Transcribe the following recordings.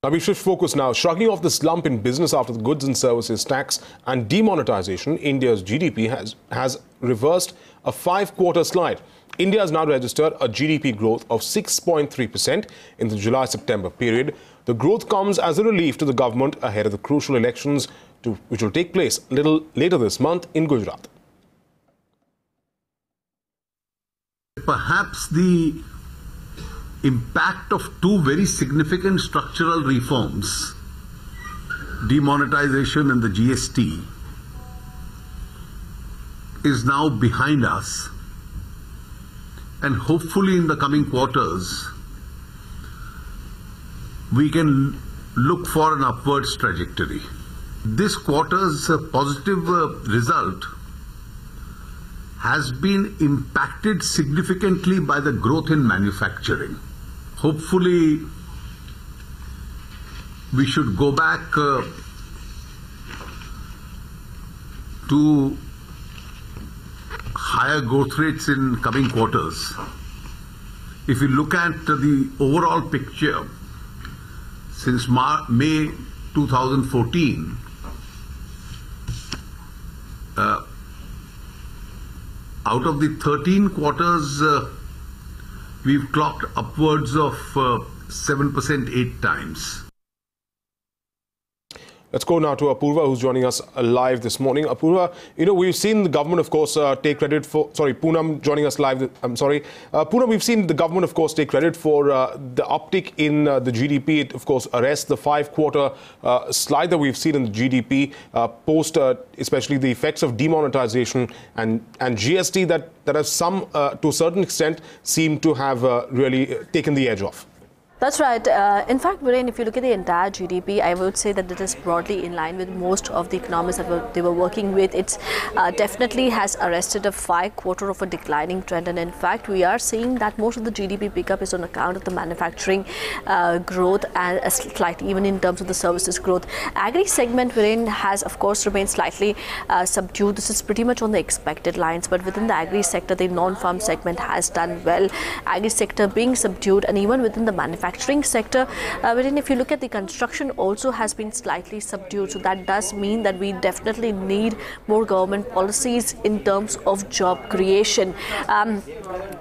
Now we shift focus now. Shrugging off the slump in business after the goods and services tax and demonetization, India's GDP has reversed a 5-quarter slide. India has now registered a GDP growth of 6.3% in the July-September period. The growth comes as a relief to the government ahead of the crucial elections which will take place a little later this month in Gujarat. Perhaps the impact of two very significant structural reforms, demonetization and the GST, is now behind us, and hopefully in the coming quarters we can look for an upwards trajectory. This quarter's positive result has been impacted significantly by the growth in manufacturing. Hopefully, we should go back to higher growth rates in coming quarters. If you look at the overall picture, since May 2014, out of the 13 quarters, we've clocked upwards of 7% 8 times. Let's go now to Apurva, who's joining us live this morning. Apurva, we've seen the government, of course, take credit for... Sorry, Poonam joining us live. I'm sorry. Poonam, we've seen the government, of course, take credit for the uptick in the GDP. It, of course, arrests the 5-quarter slide that we've seen in the GDP post, especially the effects of demonetization and GST that have some, to a certain extent, seem to have really taken the edge off. That's right. In fact, Viren, if you look at the entire GDP, I would say that it is broadly in line with most of the economists that they were working with. It's definitely has arrested a 5-quarter of a declining trend. And in fact, we are seeing that most of the GDP pickup is on account of the manufacturing growth and slightly even in terms of the services growth. Agri segment, Viren, has of course remained slightly subdued. This is pretty much on the expected lines. But within the agri sector, the non-farm segment has done well. Agri sector being subdued, and even within the manufacturing sector, wherein if you look at the construction also has been slightly subdued. So that does mean that we definitely need more government policies in terms of job creation.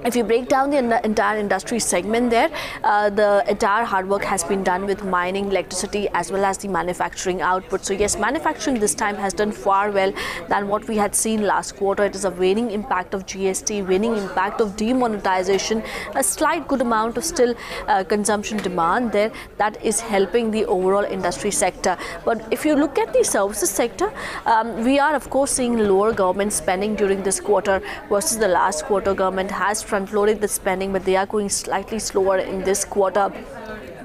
If you break down the entire industry segment there, the entire hard work has been done with mining, electricity, as well as the manufacturing output. So yes, manufacturing this time has done far well than what we had seen last quarter. It is a waning impact of GST, waning impact of demonetization, a slight good amount of still consumption demand there that is helping the overall industry sector. But if you look at the services sector, we are of course seeing lower government spending during this quarter versus the last quarter. Government has front-loaded the spending, but they are going slightly slower in this quarter.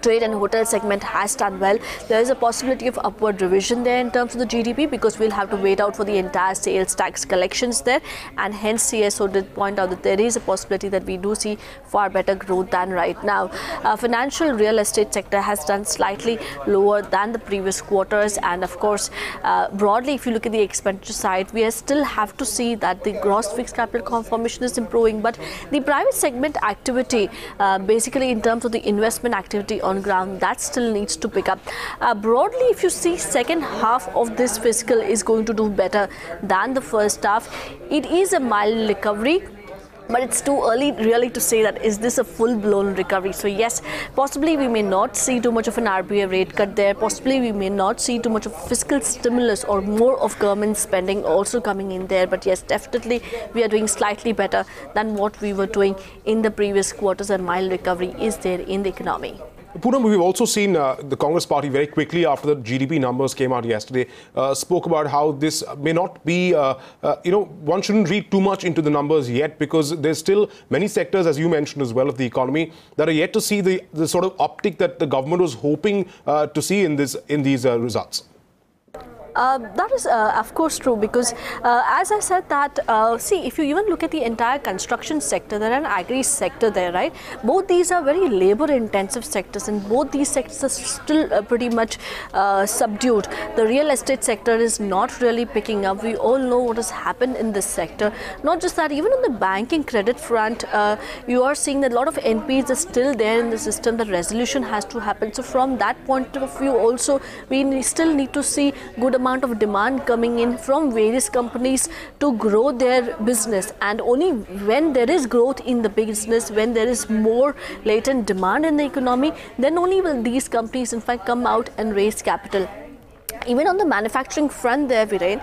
Trade and hotel segment has done well. There is a possibility of upward revision there in terms of the GDP because we'll have to wait out for the entire sales tax collections there, and hence CSO did point out that there is a possibility that we do see far better growth than right now. Financial real estate sector has done slightly lower than the previous quarters, and of course broadly if you look at the expenditure side, we still have to see that the gross fixed capital formation is improving, but the private segment activity basically in terms of the investment activity on ground, that still needs to pick up. Broadly, if you see second half of this fiscal is going to do better than the first half. It is a mild recovery, but it's too early really to say that is this a full-blown recovery. So yes, possibly we may not see too much of an RBI rate cut there. Possibly we may not see too much of fiscal stimulus or more of government spending also coming in there. But yes, definitely we are doing slightly better than what we were doing in the previous quarters, and mild recovery is there in the economy. Poonam, we've also seen the Congress party very quickly after the GDP numbers came out yesterday, spoke about how this may not be, one shouldn't read too much into the numbers yet because there's still many sectors, as you mentioned as well, of the economy that are yet to see the sort of uptick that the government was hoping to see in these results. That is, of course, true because, as I said, that see, if you even look at the entire construction sector, there and agri sector there, right? Both these are very labor-intensive sectors, and both these sectors are still pretty much subdued. The real estate sector is not really picking up. We all know what has happened in this sector. Not just that, even on the banking credit front, you are seeing that a lot of NPs are still there in the system. The resolution has to happen. So from that point of view, also we still need to see good amount of demand coming in from various companies to grow their business, and only when there is growth in the business, when there is more latent demand in the economy, then only will these companies in fact come out and raise capital. Even on the manufacturing front there, Viren,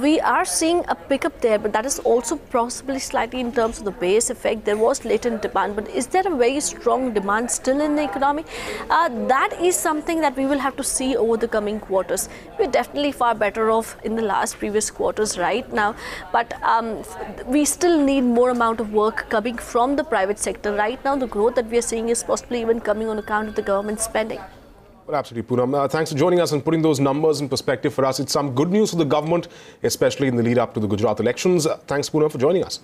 we are seeing a pickup there, but that is also possibly slightly in terms of the base effect. There was latent demand, but is there a very strong demand still in the economy? That is something that we will have to see over the coming quarters. We're definitely far better off in the previous quarters right now, but we still need more amount of work coming from the private sector. Right now, the growth that we are seeing is possibly even coming on account of the government spending. Well, absolutely, Poonam. Thanks for joining us and putting those numbers in perspective for us. It's some good news for the government, especially in the lead up to the Gujarat elections. Thanks, Poonam, for joining us.